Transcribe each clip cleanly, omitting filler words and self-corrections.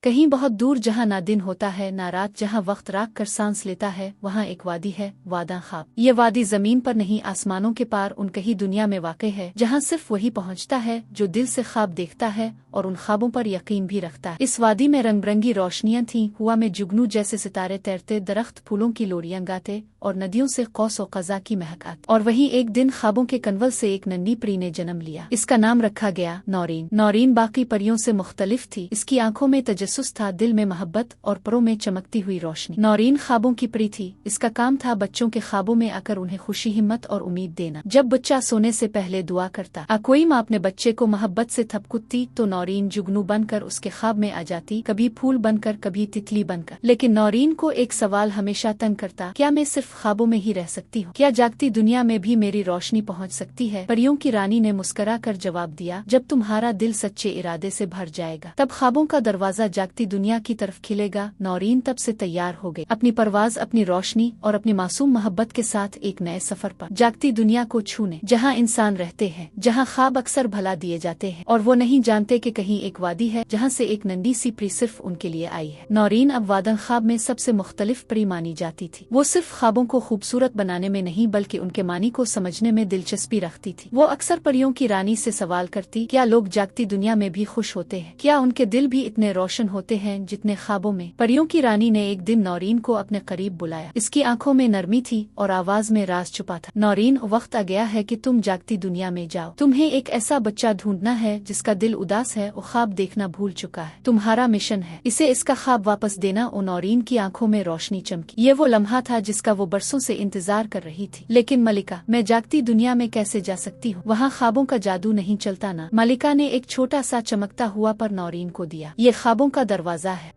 کہیں بہت دور جہاں نہ دن ہوتا ہے نہ رات، جہاں وقت راک کر سانس لیتا ہے، وہاں ایک وادی ہے، واداں خواب۔ یہ وادی زمین پر نہیں، آسمانوں کے پار ان کہیں دنیا میں واقع ہے، جہاں صرف وہی پہنچتا ہے جو دل سے خواب دیکھتا ہے اور ان خوابوں پر یقین بھی رکھتا ہے۔ اس وادی میں رنگ برنگی روشنیاں تھیں، ہوا میں جگنو جیسے ستارے تیرتے، درخت پھولوں کی لوریاں گاتے اور ندیوں سے قوس و قزح کی مہک آتی۔ اور وہیں ایک دن خوابوں کے کنول سے ایک ننھی پری نے جنم لیا۔ اس کا نام رکھا گیا نورین۔ نورین باقی پریوں سے مختلف تھی، اس کی آنکھوں میں تجسس تھا، دل میں محبت اور پروں میں چمکتی ہوئی روشنی۔ نورین خوابوں کی پری تھی، اس کا کام تھا بچوں کے خوابوں میں آ کر انہیں خوشی، ہمت اور امید دینا۔ جب بچہ سونے سے پہلے دعا کرتا، کوئی ماں اپنے بچے کو محبت سے تھپکتی تو نورین جگنو بن کر اس کے خواب میں آ جاتی، کبھی پھول بن کر، کبھی تتلی بن کر۔ لیکن نورین کو ایک سوال ہمیشہ تنگ کرتا، کیا میں صرف خوابوں میں ہی رہ سکتی ہوں؟ کیا جاگتی دنیا میں بھی میری روشنی پہنچ سکتی ہے؟ پریوں کی رانی نے مسکرا کر جواب دیا، جب تمہارا دل سچے ارادے سے بھر جائے گا تب خوابوں کا دروازہ جاگتی دنیا کی طرف کھلے گا۔ نورین تب سے تیار ہو گئی، اپنی پرواز، اپنی روشنی اور اپنی معصوم محبت کے ساتھ ایک نئے سفر پر، جاگتی دنیا کو چھونے، جہاں انسان رہتے ہیں، جہاں خواب اکثر بھلا دیے جاتے ہیں اور وہ نہیں جانتے کہ کہیں ایک وادی ہے جہاں سے ایک ننھی سی پری صرف ان کے لیے آئی ہے۔ نورین اب واداں خواب میں سب سے مختلف پری مانی جاتی تھی۔ وہ صرف خوابوں کو خوبصورت بنانے میں نہیں بلکہ ان کے معنی کو سمجھنے میں دلچسپی رکھتی تھی۔ وہ اکثر پریوں کی رانی سے سوال کرتی، کیا لوگ جاگتی دنیا میں بھی خوش ہوتے ہیں؟ کیا ان کے دل بھی اتنے روشن ہوتے ہیں جتنے خوابوں میں؟ پریوں کی رانی نے ایک دن نورین کو اپنے قریب بلایا، اس کی آنکھوں میں نرمی تھی اور آواز میں راز چھپا تھا۔ نورین، وقت آ گیا ہے کہ تم جاگتی دنیا میں جاؤ، تمہیں ایک ایسا بچہ ڈھونڈنا ہے جس کا دل اداس ہے اور خواب دیکھنا بھول چکا ہے، تمہارا مشن ہے اسے اس کا خواب واپس دینا۔ نورین کی آنکھوں میں روشنی چمکی، یہ وہ لمحہ تھا جس کا وہ برسوں سے انتظار کر رہی تھی۔ لیکن ملکہ، میں جاگتی دنیا میں کیسے جا سکتی ہوں؟ وہاں خوابوں کا جادو نہیں چلتا نا؟ ملکہ نے ایک چھوٹا سا چمکتا ہوا پر نورین کو دیا، یہ خوابوں کا دروازہ ہے،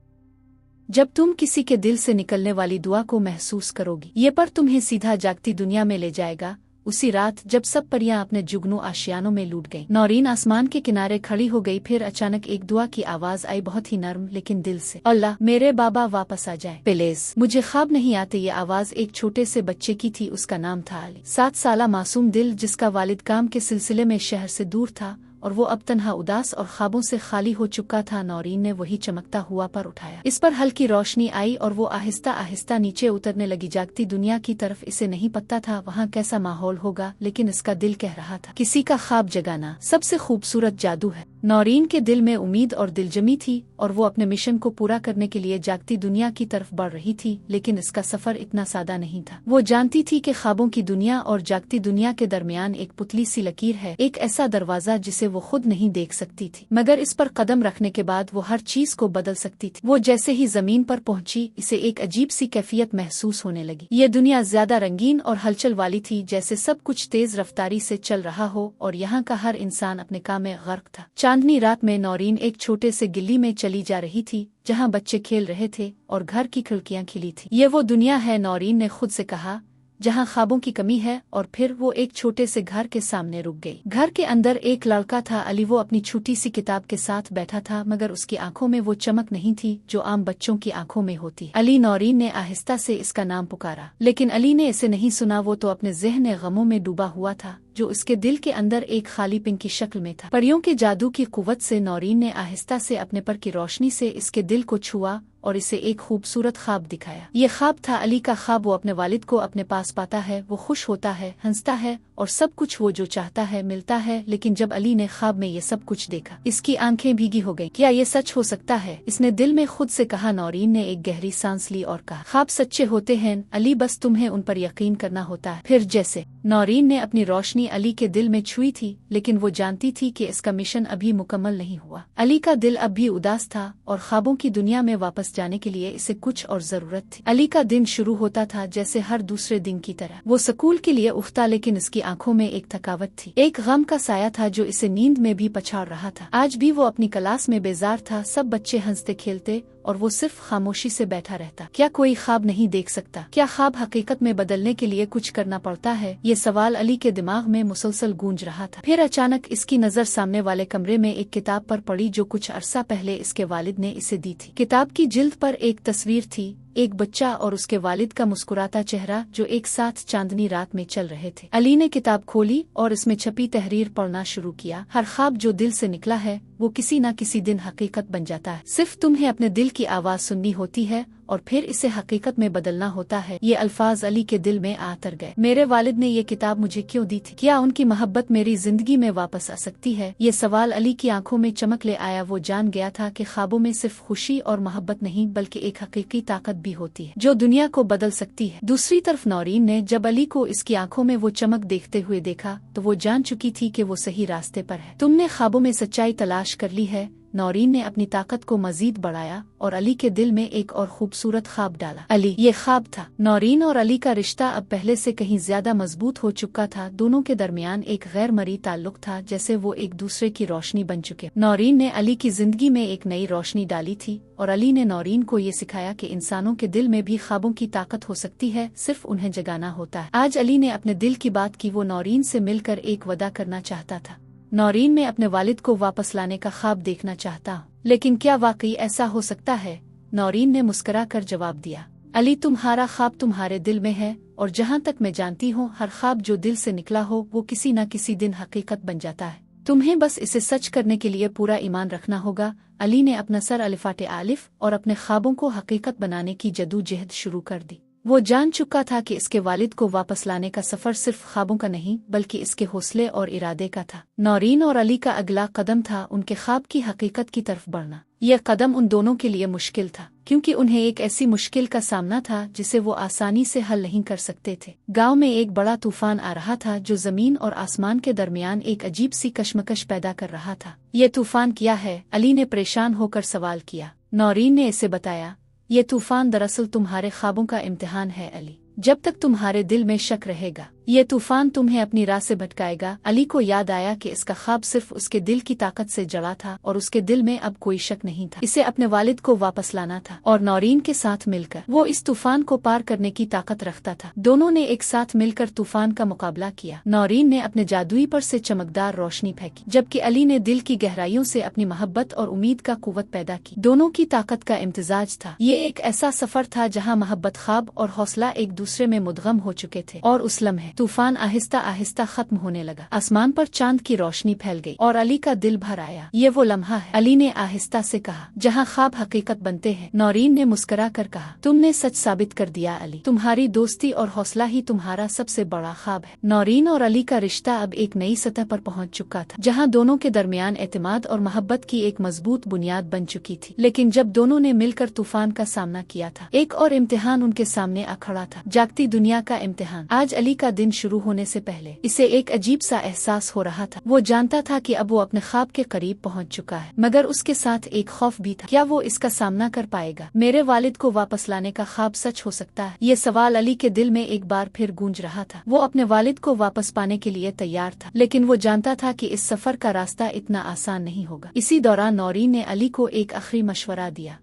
جب تم کسی کے دل سے نکلنے والی دعا کو محسوس کرو گی، یہ پر تمہیں سیدھا جاگتی دنیا میں لے جائے گا۔ اسی رات جب سب پریاں اپنے جگنو آشیانوں میں لوٹ گئیں، نورین آسمان کے کنارے کھڑی ہو گئی، پھر اچانک ایک دعا کی آواز آئی، بہت ہی نرم لیکن دل سے، اللہ میرے بابا واپس آ جائے پلیز، مجھے خواب نہیں آتے۔ یہ آواز ایک چھوٹے سے بچے کی تھی، اس کا نام تھا علی، 7 سالہ معصوم دل جس کا والد کام کے سلسلے میں شہر سے دور تھا اور وہ اب تنہا، اداس اور خوابوں سے خالی ہو چکا تھا۔ نورین نے وہی چمکتا ہوا پر اٹھایا، اس پر ہلکی روشنی آئی اور وہ آہستہ آہستہ نیچے اترنے لگی، جاگتی دنیا کی طرف۔ اسے نہیں پتہ تھا وہاں کیسا ماحول ہوگا، لیکن اس کا دل کہہ رہا تھا، کسی کا خواب جگانا سب سے خوبصورت جادو ہے۔ نورین کے دل میں امید اور دلجمی تھی اور وہ اپنے مشن کو پورا کرنے کے لیے جاگتی دنیا کی طرف بڑھ رہی تھی، لیکن اس کا سفر اتنا سادہ نہیں تھا۔ وہ جانتی تھی کہ خوابوں کی دنیا اور جاگتی دنیا کے درمیان ایک پتلی سی لکیر ہے، ایک ایسا دروازہ جسے وہ خود نہیں دیکھ سکتی تھی، مگر اس پر قدم رکھنے کے بعد وہ ہر چیز کو بدل سکتی تھی۔ وہ جیسے ہی زمین پر پہنچی، اسے ایک عجیب سی کیفیت محسوس ہونے لگی۔ یہ دنیا زیادہ رنگین اور ہلچل والی تھی، جیسے سب کچھ تیز رفتاری سے چل رہا ہو اور یہاں کا ہر انسان اپنے کام میں غرق تھا۔ چاندنی رات میں نورین ایک چھوٹے سے گلی میں چلی جا رہی تھی، جہاں بچے کھیل رہے تھے اور گھر کی کھڑکیاں کھلی تھی۔ یہ وہ دنیا ہے، نورین نے خود سے کہا، جہاں خوابوں کی کمی ہے، اور پھر وہ ایک چھوٹے سے گھر کے سامنے رک گئی۔ گھر کے اندر ایک لڑکا تھا، علی، وہ اپنی چھوٹی سی کتاب کے ساتھ بیٹھا تھا، مگر اس کی آنکھوں میں وہ چمک نہیں تھی جو عام بچوں کی آنکھوں میں ہوتی۔ علی، نورین نے آہستہ سے اس کا نام پکارا، لیکن علی نے اسے نہیں سنا، وہ تو اپنے ذہن غموں میں ڈوبا ہوا تھا جو اس کے دل کے اندر ایک خالی پن کی شکل میں تھا۔ پریوں کے جادو کی قوت سے نورین نے آہستہ سے اپنے پر کی روشنی سے اس کے دل کو چھوا اور اسے ایک خوبصورت خواب دکھایا۔ یہ خواب تھا علی کا خواب، وہ اپنے والد کو اپنے پاس پاتا ہے، وہ خوش ہوتا ہے، ہنستا ہے اور سب کچھ وہ جو چاہتا ہے ملتا ہے۔ لیکن جب علی نے خواب میں یہ سب کچھ دیکھا، اس کی آنکھیں بھیگی ہو گئیں۔ کیا یہ سچ ہو سکتا ہے؟ اس نے دل میں خود سے کہا۔ نورین نے ایک گہری سانس لی اور کہا، خواب سچے ہوتے ہیں علی، بس تمہیں ان پر یقین کرنا ہوتا ہے۔ پھر جیسے نورین نے اپنی روشنی علی کے دل میں چھوئی تھی، لیکن وہ جانتی تھی کہ اس کا مشن ابھی مکمل نہیں ہوا۔ علی کا دل اب بھی اداس تھا اور خوابوں کی دنیا میں واپس جانے کے لیے اسے کچھ اور ضرورت تھی۔ علی کا دن شروع ہوتا تھا جیسے ہر دوسرے دن کی طرح، وہ سکول کے لیے اٹھتا، لیکن اس کی آنکھوں میں ایک تھکاوٹ تھی، ایک غم کا سایہ تھا جو اسے نیند میں بھی پچھاڑ رہا تھا۔ آج بھی وہ اپنی کلاس میں بیزار تھا، سب بچے ہنستے کھیلتے اور وہ صرف خاموشی سے بیٹھا رہتا۔ کیا کوئی خواب نہیں دیکھ سکتا؟ کیا خواب حقیقت میں بدلنے کے لیے کچھ کرنا پڑتا ہے؟ یہ سوال علی کے دماغ میں مسلسل گونج رہا تھا۔ پھر اچانک اس کی نظر سامنے والے کمرے میں ایک کتاب پر پڑی جو کچھ عرصہ پہلے اس کے والد نے اسے دی تھی۔ کتاب کی جلد پر ایک تصویر تھی एक बच्चा और उसके वालिद का मुस्कुराता चेहरा जो एक साथ चांदनी रात में चल रहे थे। अली ने किताब खोली और इसमें छपी तहरीर पढ़ना शुरू किया। हर ख्वाब जो दिल से निकला है वो किसी न किसी दिन हकीकत बन जाता है। सिर्फ तुम्हें अपने दिल की आवाज सुननी होती है और फिर इसे हकीकत में बदलना होता है। ये अल्फाज अली के दिल में आ तर गए। मेरे वालिद ने ये किताब मुझे क्यों दी थी? क्या उनकी मोहब्बत मेरी जिंदगी में वापस आ सकती है? ये सवाल अली की आंखों में चमक ले आया। वो जान गया था कि ख्वाबों में सिर्फ खुशी और मोहब्बत नहीं बल्कि एक हकीकी ताकत भी होती है जो दुनिया को बदल सकती है। दूसरी तरफ नौरीन ने जब अली को इसकी आंखों में वो चमक देखते हुए देखा तो वो जान चुकी थी कि वो सही रास्ते पर है। तुमने ख्वाबों में सच्चाई तलाश कर ली है। नौरीन ने अपनी ताकत को मजीद बढ़ाया और अली के दिल में एक और खूबसूरत ख्वाब डाला। अली ये ख्वाब था। नौरीन और अली का रिश्ता अब पहले से कहीं ज्यादा मजबूत हो चुका था। दोनों के दरमियान एक गैर मरी ताल्लुक था, जैसे वो एक दूसरे की रोशनी बन चुके। नौरीन ने अली की जिंदगी में एक नई रोशनी डाली थी और अली ने नौरीन को ये सिखाया कि इंसानों के दिल में भी ख्वाबों की ताकत हो सकती है, सिर्फ उन्हें जगाना होता है। आज अली ने अपने दिल की बात की। वो नौरीन से मिलकर एक वादा करना चाहता था। नौरीन में अपने वालिद को वापस लाने का ख्वाब देखना चाहता हूँ, लेकिन क्या वाकई ऐसा हो सकता है? नौरीन ने मुस्कुरा कर जवाब दिया, अली तुम्हारा ख्वाब तुम्हारे दिल में है और जहाँ तक मैं जानती हूँ हर ख्वाब जो दिल से निकला हो वो किसी न किसी दिन हकीकत बन जाता है। तुम्हें बस इसे सच करने के लिए पूरा ईमान रखना होगा। अली ने अपना सर अलिफाटे आलिफ और अपने ख्वाबों को हकीकत बनाने की जदोजहद शुरू कर दी। वो जान चुका था कि इसके वालिद को वापस लाने का सफर सिर्फ ख्वाबों का नहीं बल्कि इसके हौसले और इरादे का था। नौरीन और अली का अगला कदम था उनके ख्वाब की हकीकत की तरफ बढ़ना। यह कदम उन दोनों के लिए मुश्किल था क्योंकि उन्हें एक ऐसी मुश्किल का सामना था जिसे वो आसानी से हल नहीं कर सकते थे। गांव में एक बड़ा तूफान आ रहा था जो जमीन और आसमान के दरमियान एक अजीब सी कशमकश पैदा कर रहा था। ये तूफान क्या है? अली ने परेशान होकर सवाल किया। नौरीन ने इसे बताया, ये तूफान दरअसल तुम्हारे ख्वाबों का इम्तिहान है अली। जब तक तुम्हारे दिल में शक रहेगा ये तूफान तुम्हें अपनी राह से भटकाएगा। अली को याद आया कि इसका ख्वाब सिर्फ उसके दिल की ताकत से जड़ा था और उसके दिल में अब कोई शक नहीं था। इसे अपने वालिद को वापस लाना था और नौरीन के साथ मिलकर वो इस तूफान को पार करने की ताकत रखता था। दोनों ने एक साथ मिलकर तूफान का मुकाबला किया। नौरीन ने अपने जादुई पर से चमकदार रोशनी फेंकी जबकि अली ने दिल की गहराइयों से अपनी मोहब्बत और उम्मीद का कुव्वत पैदा की। दोनों की ताकत का इम्तिजाज था। ये एक ऐसा सफर था जहाँ मोहब्बत, ख्वाब और हौसला एक दूसरे में मुदगम हो चुके थे। और उस लम्हे तूफान आहिस्ता आहिस्ता खत्म होने लगा। आसमान पर चांद की रोशनी फैल गई और अली का दिल भर आया। ये वो लम्हा है, अली ने आहिस्ता से कहा, जहाँ ख्वाब हकीकत बनते हैं। नौरीन ने मुस्कुरा कर कहा, तुमने सच साबित कर दिया अली। तुम्हारी दोस्ती और हौसला ही तुम्हारा सबसे बड़ा ख्वाब है। नौरीन और अली का रिश्ता अब एक नई सतह पर पहुंच चुका था जहां दोनों के दरमियान एतमाद और मोहब्बत की एक मजबूत बुनियाद बन चुकी थी। लेकिन जब दोनों ने मिलकर तूफान का सामना किया था, एक और इम्तिहान उनके सामने आ खड़ा था, जागती दुनिया का इम्तिहान। आज अली का दिन शुरू होने से पहले इसे एक अजीब सा एहसास हो रहा था। वो जानता था कि अब वो अपने ख्वाब के करीब पहुंच चुका है, मगर उसके साथ एक खौफ भी था। क्या वो इसका सामना कर पाएगा? मेरे वालिद को वापस लाने का ख्वाब सच हो सकता है? ये सवाल अली के दिल में एक बार फिर गूंज रहा था। वो अपने वालिद को वापस पाने के लिए तैयार था, लेकिन वो जानता था कि इस सफर का रास्ता इतना आसान नहीं होगा। इसी दौरान नौरीन ने अली को एक आखिरी मशवरा दिया,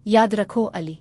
याद रखो अली,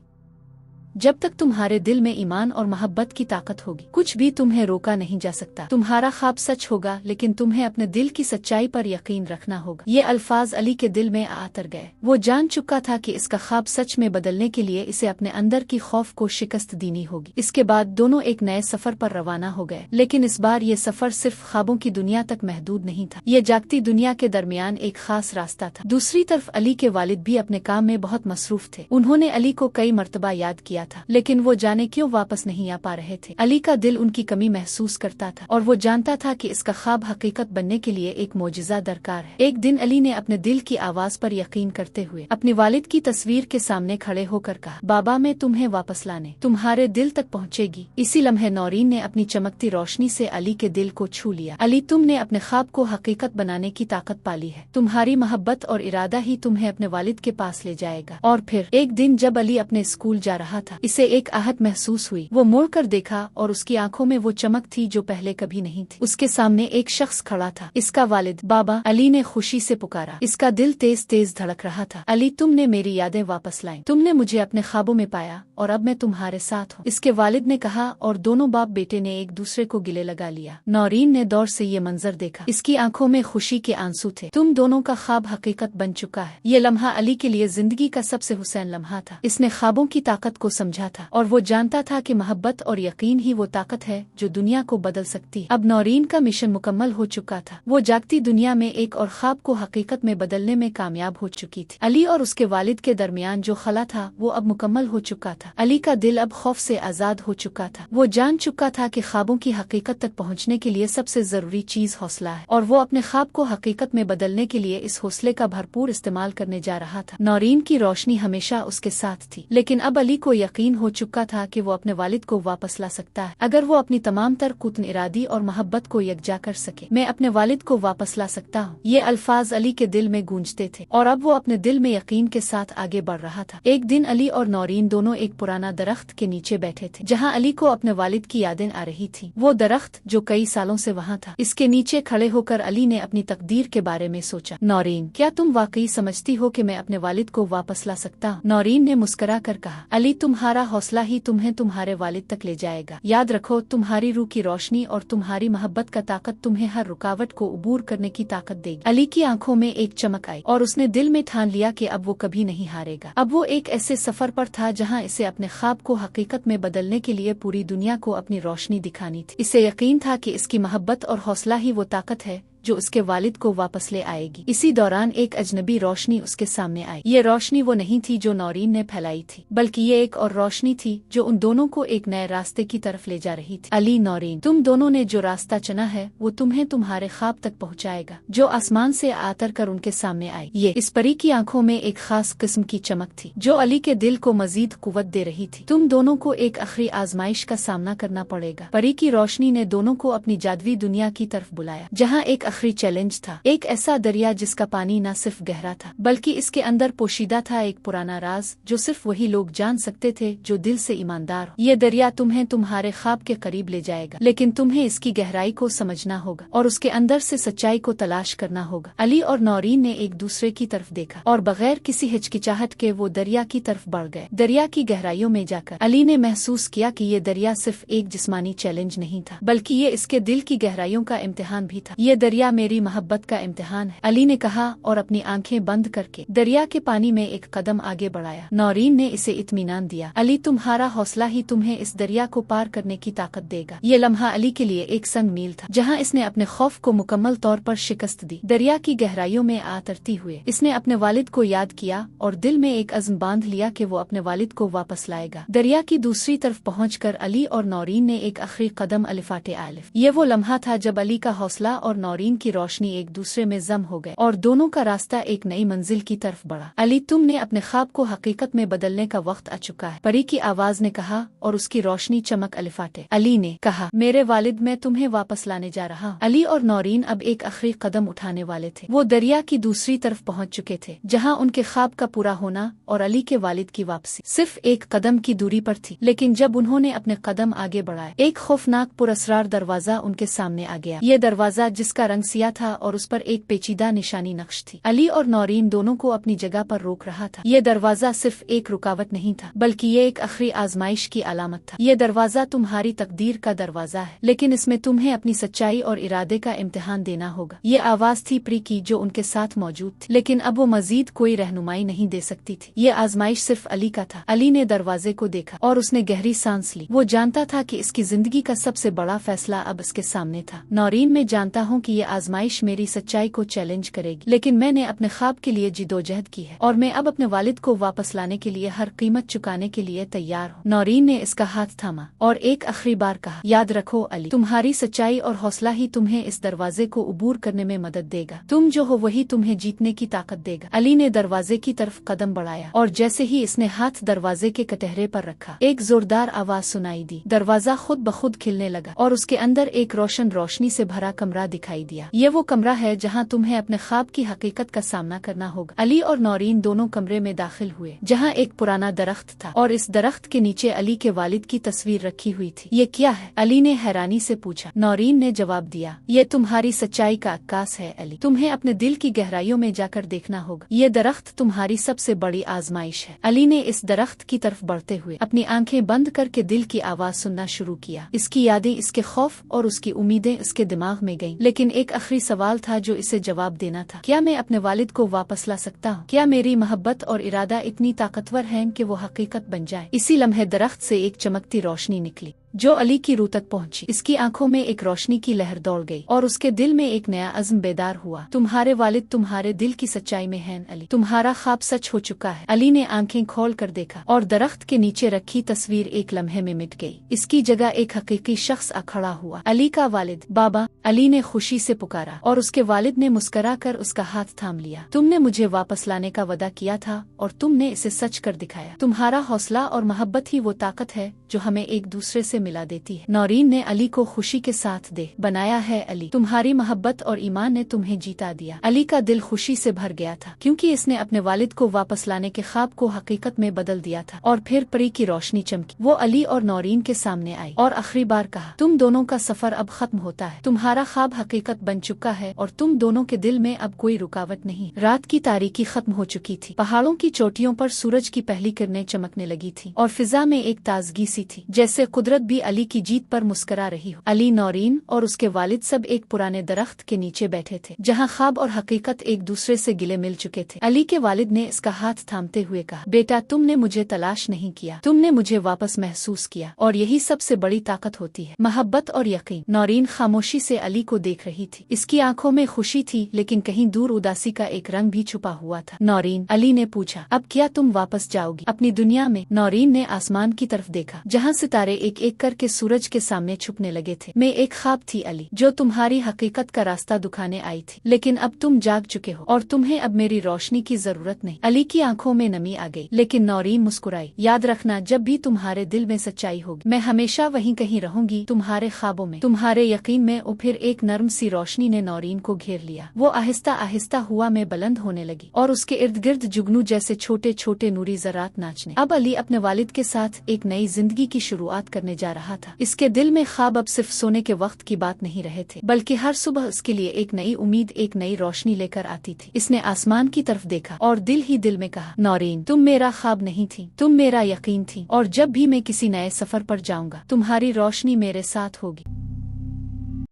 जब तक तुम्हारे दिल में ईमान और मोहब्बत की ताकत होगी कुछ भी तुम्हें रोका नहीं जा सकता। तुम्हारा ख्वाब सच होगा लेकिन तुम्हें अपने दिल की सच्चाई पर यकीन रखना होगा। ये अल्फाज अली के दिल में आतर गए। वो जान चुका था कि इसका ख्वाब सच में बदलने के लिए इसे अपने अंदर की खौफ को शिकस्त देनी होगी। इसके बाद दोनों एक नए सफर पर रवाना हो गए, लेकिन इस बार ये सफर सिर्फ ख्वाबों की दुनिया तक महदूद नहीं था। ये जागती दुनिया के दरमियान एक खास रास्ता था। दूसरी तरफ अली के वालिद भी अपने काम में बहुत मसरूफ थे। उन्होंने अली को कई मर्तबा याद किया था, लेकिन वो जाने क्यों वापस नहीं आ पा रहे थे। अली का दिल उनकी कमी महसूस करता था और वो जानता था कि इसका ख्वाब हकीकत बनने के लिए एक मोजिज़ा दरकार है। एक दिन अली ने अपने दिल की आवाज पर यकीन करते हुए अपने वालिद की तस्वीर के सामने खड़े होकर कहा, बाबा मैं तुम्हें वापस लाने तुम्हारे दिल तक पहुँचेगी। इसी लम्हे नौरीन ने अपनी चमकती रोशनी से अली के दिल को छू लिया। अली, तुमने अपने ख्वाब को हकीकत बनाने की ताकत पाली है। तुम्हारी मोहब्बत और इरादा ही तुम्हें अपने वालिद के पास ले जाएगा। और फिर एक दिन जब अली अपने स्कूल जा रहा था था। इसे एक आहट महसूस हुई। वो मुड़ कर देखा और उसकी आंखों में वो चमक थी जो पहले कभी नहीं थी। उसके सामने एक शख्स खड़ा था, इसका वालिद बाबा। अली ने खुशी से पुकारा। इसका दिल तेज तेज धड़क रहा था। अली, तुमने मेरी यादें वापस लाई, तुमने मुझे अपने ख्वाबों में पाया और अब मैं तुम्हारे साथ हूँ, इसके वालिद ने कहा। और दोनों बाप बेटे ने एक दूसरे को गिले लगा लिया। नौरीन ने दौर से ये मंजर देखा, इसकी आंखों में खुशी के आंसू थे। तुम दोनों का ख्वाब हकीकत बन चुका है। ये लम्हा अली के लिए जिंदगी का सबसे हुसैन लम्हा था। इसने ख्वाबों की ताकत को समझा था और वो जानता था कि मोहब्बत और यकीन ही वो ताकत है जो दुनिया को बदल सकती है। अब नौरीन का मिशन मुकम्मल हो चुका था। वो जागती दुनिया में एक और ख्वाब को हकीकत में बदलने में कामयाब हो चुकी थी। अली और उसके वालिद के दरमियान जो खला था वो अब मुकम्मल हो चुका था। अली का दिल अब खौफ से आजाद हो चुका था। वो जान चुका था कि ख्वाबों की हकीकत तक पहुँचने के लिए सबसे जरूरी चीज हौसला है और वो अपने ख्वाब को हकीकत में बदलने के लिए इस हौसले का भरपूर इस्तेमाल करने जा रहा था। नौरीन की रोशनी हमेशा उसके साथ थी, लेकिन अब अली को यकीन हो चुका था कि वो अपने वालिद को वापस ला सकता है अगर वो अपनी तमाम तर कुतन इरादी और मोहब्बत को यकजा कर सके। मैं अपने वालिद को वापस ला सकता हूँ, ये अल्फाज अली के दिल में गूंजते थे और अब वो अपने दिल में यकीन के साथ आगे बढ़ रहा था। एक दिन अली और नौरीन दोनों एक पुराना दरख्त के नीचे बैठे थे जहाँ अली को अपने वालिद की यादें आ रही थी। वो दरख्त जो कई सालों से वहाँ था, इसके नीचे खड़े होकर अली ने अपनी तकदीर के बारे में सोचा। नौरीन, क्या तुम वाकई समझती हो कि मैं अपने वालिद को वापस ला सकता हूँ? नौरीन ने मुस्कुरा कर कहा। अली, तुम्हारा हौसला ही तुम्हें तुम्हारे वालिद तक ले जाएगा। याद रखो, तुम्हारी रूह की रोशनी और तुम्हारी मोहब्बत का ताकत तुम्हें हर रुकावट को उबूर करने की ताकत देगी। अली की आंखों में एक चमक आई और उसने दिल में ठान लिया कि अब वो कभी नहीं हारेगा। अब वो एक ऐसे सफर पर था जहाँ इसे अपने ख्वाब को हकीकत में बदलने के लिए पूरी दुनिया को अपनी रोशनी दिखानी थी। इसे यकीन था कि इसकी मोहब्बत और हौसला ही वो ताकत है जो उसके वालिद को वापस ले आएगी। इसी दौरान एक अजनबी रोशनी उसके सामने आई। ये रोशनी वो नहीं थी जो नौरीन ने फैलाई थी, बल्कि ये एक और रोशनी थी जो उन दोनों को एक नए रास्ते की तरफ ले जा रही थी। अली, नौरीन, तुम दोनों ने जो रास्ता चुना है वो तुम्हें तुम्हारे ख्वाब तक पहुँचाएगा जो आसमान से आतर कर उनके सामने आई। ये इस परी की आंखों में एक खास किस्म की चमक थी जो अली के दिल को मजीद कुव्वत दे रही थी। तुम दोनों को एक आखिरी आजमाइश का सामना करना पड़ेगा। परी की रोशनी ने दोनों को अपनी जादुई दुनिया की तरफ बुलाया जहाँ एक आखिरी चैलेंज था, एक ऐसा दरिया जिसका पानी न सिर्फ गहरा था बल्कि इसके अंदर पोशीदा था एक पुराना राज जो सिर्फ वही लोग जान सकते थे जो दिल से ईमानदार हो। ये दरिया तुम्हें तुम्हारे ख्वाब के करीब ले जाएगा, लेकिन तुम्हें इसकी गहराई को समझना होगा और उसके अंदर से सच्चाई को तलाश करना होगा। अली और नौरीन ने एक दूसरे की तरफ देखा और बगैर किसी हिचकिचाहट के वो दरिया की तरफ बढ़ गए। दरिया की गहराइयों में जाकर अली ने महसूस किया कि ये दरिया सिर्फ एक जिस्मानी चैलेंज नहीं था बल्कि ये इसके दिल की गहराइयों का इम्तिहान भी था। ये दरिया मेरी मोहब्बत का इम्तिहान है, अली ने कहा और अपनी आंखें बंद करके दरिया के पानी में एक कदम आगे बढ़ाया। नौरीन ने इसे इत्मीनान दिया। अली, तुम्हारा हौसला ही तुम्हें इस दरिया को पार करने की ताकत देगा। ये लम्हा अली के लिए एक संग मील था जहाँ इसने अपने खौफ को मुकम्मल तौर पर शिकस्त दी। दरिया की गहराइयों में आतरती हुए इसने अपने वालिद को याद किया और दिल में एक अज़्म बांध लिया कि वो अपने वालिद को वापस लाएगा। दरिया की दूसरी तरफ पहुंचकर अली और नौरीन ने एक आखिरी कदम अलिफाटे आलिफ। ये वो लम्हा था जब अली का हौसला और नौरीन की रोशनी एक दूसरे में जम हो गए और दोनों का रास्ता एक नई मंजिल की तरफ बढ़ा। अली, तुमने अपने ख्वाब को हकीकत में बदलने का वक्त आ चुका है, परी की आवाज ने कहा और उसकी रोशनी चमक अलिफाटे। अली ने कहा, मेरे वालिद, मैं तुम्हें वापस लाने जा रहा हूँ। अली और नौरीन अब एक आखिरी कदम उठाने वाले थे। वो दरिया की दूसरी तरफ पहुँच चुके थे जहाँ उनके ख्वाब का पूरा होना और अली के वालिद की वापसी सिर्फ एक कदम की दूरी पर थी। लेकिन जब उन्होंने अपने कदम आगे बढ़ाए, एक खौफनाक पुरअसरार दरवाजा उनके सामने आ गया। ये दरवाजा जिसका रंग सियाह था और उस पर एक पेचीदा निशानी नक्श थी, अली और नौरीन दोनों को अपनी जगह पर रोक रहा था। ये दरवाजा सिर्फ एक रुकावट नहीं था बल्कि ये एक आखिरी आजमाइश की अलामत था। ये दरवाजा तुम्हारी तकदीर का दरवाजा है, लेकिन इसमें तुम्हें अपनी सच्चाई और इरादे का इम्तिहान देना होगा। ये आवाज थी प्री की जो उनके साथ मौजूद थी, लेकिन अब वो मजीद कोई रहनुमाई नहीं दे सकती थी। ये आजमाइश सिर्फ अली का था। अली ने दरवाजे को देखा और उसने गहरी सांस ली। वो जानता था कि इसकी जिंदगी का सबसे बड़ा फैसला अब इसके सामने था। नौरीन, मैं जानता हूँ कि ये आजमाइश मेरी सच्चाई को चैलेंज करेगी, लेकिन मैंने अपने ख्वाब के लिए जिदोजहद की है और मैं अब अपने वालिद को वापस लाने के लिए हर कीमत चुकाने के लिए तैयार हूँ। नौरीन ने इसका हाथ थामा और एक आखिरी बार कहा, याद रखो अली, तुम्हारी सच्चाई और हौसला ही तुम्हें इस दरवाजे को उबूर करने में मदद देगा। तुम जो हो वही तुम्हें जीतने की ताकत देगा। अली ने दरवाजे की तरफ कदम बढ़ाया और जैसे ही इसने हाथ दरवाजे के कटहरे पर रखा, एक जोरदार आवाज सुनाई दी। दरवाजा खुद ब खुद खिलने लगा और उसके अंदर एक रोशन रोशनी से भरा कमरा दिखाई दिया। दिया, ये वो कमरा है जहाँ तुम्हें अपने ख्वाब की हकीकत का सामना करना होगा। अली और नौरीन दोनों कमरे में दाखिल हुए जहाँ एक पुराना दरख्त था और इस दरख्त के नीचे अली के वालिद की तस्वीर रखी हुई थी। ये क्या है? अली ने हैरानी से पूछा। नौरीन ने जवाब दिया, ये तुम्हारी सच्चाई का अक्कास है अली, तुम्हें अपने दिल की गहराइयों में जाकर देखना होगा। ये दरख्त तुम्हारी सबसे बड़ी आजमाइश है। अली ने इस दरख्त की तरफ बढ़ते हुए अपनी आंखें बंद करके दिल की आवाज सुनना शुरू किया। इसकी यादें, इसके खौफ और उसकी उम्मीदें इसके दिमाग में गईं। लेकिन एक आखिरी सवाल था जो इसे जवाब देना था। क्या मैं अपने वालिद को वापस ला सकता हूँ? क्या मेरी मोहब्बत और इरादा इतनी ताकतवर है कि वो हकीकत बन जाए? इसी लम्हे दरख्त से एक चमकती रोशनी निकली जो अली की रूह तक पहुंची। इसकी आंखों में एक रोशनी की लहर दौड़ गई और उसके दिल में एक नया अज़्म बेदार हुआ। तुम्हारे वालिद तुम्हारे दिल की सच्चाई में हैं अली, तुम्हारा ख्वाब सच हो चुका है। अली ने आंखें खोल कर देखा और दरख्त के नीचे रखी तस्वीर एक लम्हे में मिट गई। इसकी जगह एक हकीकी शख्स खड़ा हुआ। अली का वालिद। बाबा, अली ने खुशी से पुकारा और उसके वालिद ने मुस्कुरा कर उसका हाथ थाम लिया। तुमने मुझे वापस लाने का वादा किया था और तुमने इसे सच कर दिखाया। तुम्हारा हौसला और मोहब्बत ही वो ताकत है जो हमें एक दूसरे से मिला देती है। नौरीन ने अली को खुशी के साथ दे बनाया है अली, तुम्हारी मोहब्बत और ईमान ने तुम्हें जीता दिया। अली का दिल खुशी से भर गया था क्योंकि इसने अपने वालिद को वापस लाने के ख्वाब को हकीकत में बदल दिया था। और फिर परी की रोशनी चमकी, वो अली और नौरीन के सामने आई और आखिरी बार कहा, तुम दोनों का सफर अब खत्म होता है। तुम्हारा ख्वाब हकीकत बन चुका है और तुम दोनों के दिल में अब कोई रुकावट नहीं। रात की तारीकी खत्म हो चुकी थी। पहाड़ों की चोटियों पर सूरज की पहली किरणें चमकने लगी थी और फिजा में एक ताजगी सी थी, जैसे कुदरत भी अली की जीत पर मुस्कुरा रही हो। अली, नौरीन और उसके वालिद सब एक पुराने दरख्त के नीचे बैठे थे जहाँ ख्वाब और हकीकत एक दूसरे से गिले मिल चुके थे। अली के वालिद ने इसका हाथ थामते हुए कहा, बेटा, तुमने मुझे तलाश नहीं किया, तुमने मुझे वापस महसूस किया और यही सबसे बड़ी ताकत होती है, मोहब्बत और यकीन। नौरीन खामोशी से अली को देख रही थी। इसकी आंखों में खुशी थी लेकिन कहीं दूर उदासी का एक रंग भी छुपा हुआ था। नौरीन, अली ने पूछा, अब क्या तुम वापस जाओगी अपनी दुनिया में? नौरीन ने आसमान की तरफ देखा जहाँ सितारे एक एक करके सूरज के सामने छुपने लगे थे। मैं एक ख्वाब थी अली, जो तुम्हारी हकीकत का रास्ता दिखाने आई थी, लेकिन अब तुम जाग चुके हो और तुम्हें अब मेरी रोशनी की जरूरत नहीं। अली की आंखों में नमी आ गई लेकिन नौरीन मुस्कुराई। याद रखना, जब भी तुम्हारे दिल में सच्चाई होगी, मैं हमेशा वहीं कहीं रहूंगी, तुम्हारे ख्वाबों में, तुम्हारे यकीन में। और फिर एक नर्म सी रोशनी ने नौरीन को घेर लिया। वो आहिस्ता आहिस्ता हुआ में बुलंद होने लगी और उसके इर्द गिर्द जुगनू जैसे छोटे छोटे नूरी ज़रात नाचने। अब अली अपने वालिद के साथ एक नई जिंदगी की शुरुआत करने जा रहा था। इसके दिल में ख्वाब अब सिर्फ सोने के वक्त की बात नहीं रहे थे, बल्कि हर सुबह उसके लिए एक नई उम्मीद, एक नई रोशनी लेकर आती थी। इसने आसमान की तरफ देखा और दिल ही दिल में कहा, नौरीन, तुम मेरा ख्वाब नहीं थी, तुम मेरा यकीन थी और जब भी मैं किसी नए सफर पर जाऊंगा, तुम्हारी रोशनी मेरे साथ होगी।